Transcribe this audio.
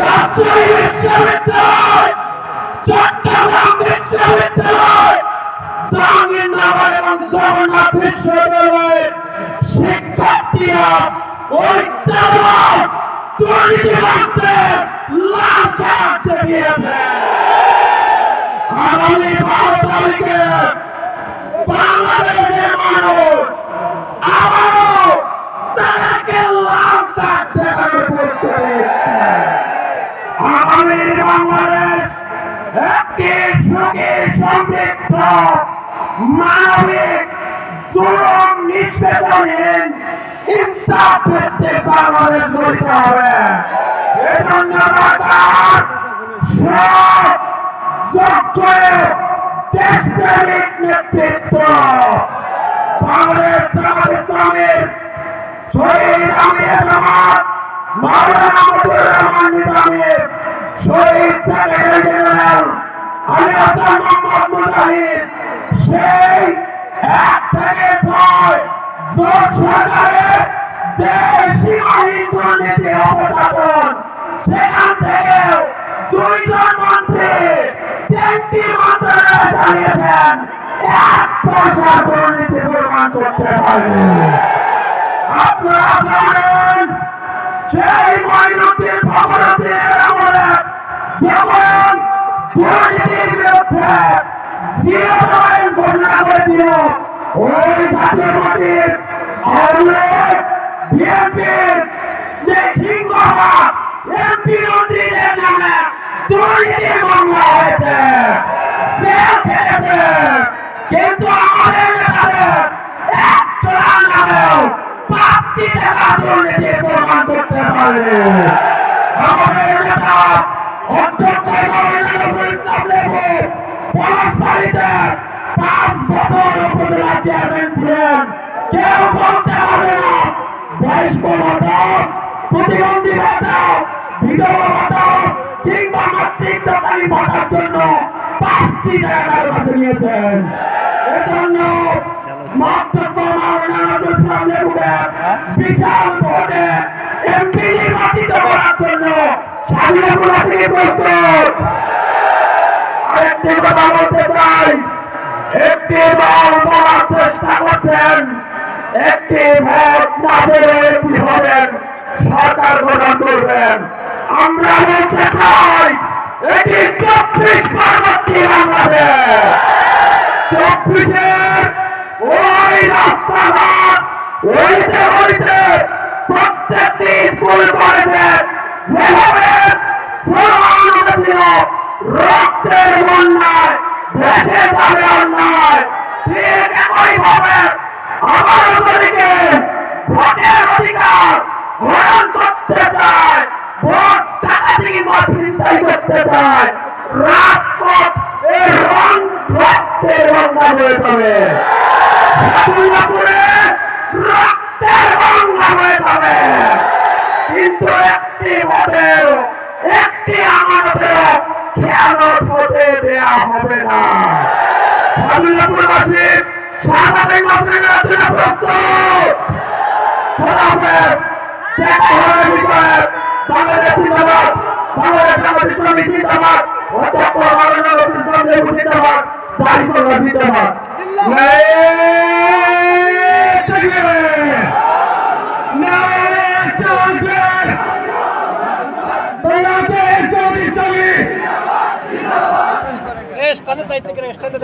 রাজশাহী বিশ্ববিদ্যালয়, চট্টগ্রাম বিশ্ববিদ্যালয়, জাহাঙ্গীরনগর এবং জগন্নাথ বিশ্ববিদ্যালয়ের শিক্ষার্থীরা ওই চাঁদাবাজ দুর্নীতিবাজদের লাল কার্ড দেখিয়েছে। আগামী 12 তারিখে বাংলাদেশের মানুষ আবারও তাদেরকে লাল কার্ড দেখানো করতে। আগামী বাংলাদেশ একটি সুখী সমৃদ্ধ মানবিক জুলুম নিষ্পেষণহীন ইনসাফ ভিত্তিক বাংলাদেশ গড়তে হবে। এজন্য সরকার সব যোগ্য দেশপ্রেমিক নেতৃত্ব বাংলাদেশ জামাত ইসলামের শহীদ আমির জামাত মাওলানা মতিউর রহমান নিজামীর শহীদ সেক্রেটারি জেনারেল আলী হাসান মোহাম্মদ মুজাহিদ সেই 1 থেকে 6 জোট সরকারের যে সীমাহীন দুর্নীতি অপসারণ সেখান থেকে 2 জন মন্ত্রী 3টি মন্ত্রণালয় চালিয়েছেন 1 পয়সা দুর্নীতি প্রমাণ করতে পারে। আপনারা জানেন সেই মঈনুদ্দিন ফখরুদ্দিনের আমলে যখন দুর্নীতির বিরুদ্ধে জিরো আইন ঘোষণা করেছিল ওই জাতীয় পার্টির আওয়ামী বিএনপির যে সিংহভাগ এমপি মন্ত্রীদের নামে দুর্নীতির মামলা হয়েছে, জেল খেটেছে, কিন্তু আমাদের নেতাদের একজনের নামেও 5টি টাকা দুর্নীতির প্রমাণ করতে পারে। আমাদের নেতা অধ্যক্ষ নজরুল ইসলাম লেবু পলাশবাড়ীতে 5 বছর উপজেলা চেয়ারম্যান ছিলেন। কেউ বলতে পারবে না বয়স্ক ভাতা, প্রতিবন্ধী ভাতা, বিধবা ভাতা কিংবা মাতৃত্ব দোকানি ভাতার জন্য 5টি টাকা কাছে নিয়েছেন। এজন্য অধ্যক্ষ মাওলানা নজরুল ইসলাম লেবুকে বিশাল ভোটে এমপি নির্বাচিত করার জন্য স্বাধীনতা থেকে প্রস্তুত। আরেকটি কথা বলতে চাই, একটি দল বলার চেষ্টা করছেন একটি ভোট না পেলে কি হবেন, সরকার গঠন করবেন। আমরা বলতে চাই এটি 24 পরবর্তী বাংলাদেশ। 24-এর ওই রাস্তাঘাট হইতে হইতে প্রত্যেকটি স্কুল কলেজে যেভাবে স্লোগান উঠেছিল রক্তের বন্যায় দেশে যাবে অন্যায়, ঠিক একইভাবে আমার শরীরকে ভোটের অধিকার হরণ করতে চায়, ভোট ডাকাতি কিংবা ছিনতাই করতে চায়, রাজপথ এর রং রক্তের রঙা হয়ে যাবে। রক্তের রঙা হয়ে যাবে, কিন্তু একটি ভোটের একটি আমানতের খেয়ানত হতে দেয়া হবে না। স্বাধীনতাবাসী স্বাভাবিক মাতৃকার জন্য প্রস্তুত। দেখা হবে বিষয়ে বাংলাদেশ জিন্দাবাদ, বাংলাদেশ জামাত ইসলামী জিন্দাবাদ, অধ্যক্ষ মাওলানা নজরুল ইসলাম লেবু জিন্দাবাদ, দাড়িপাল্লা জিন্দাবাদ। Esta no está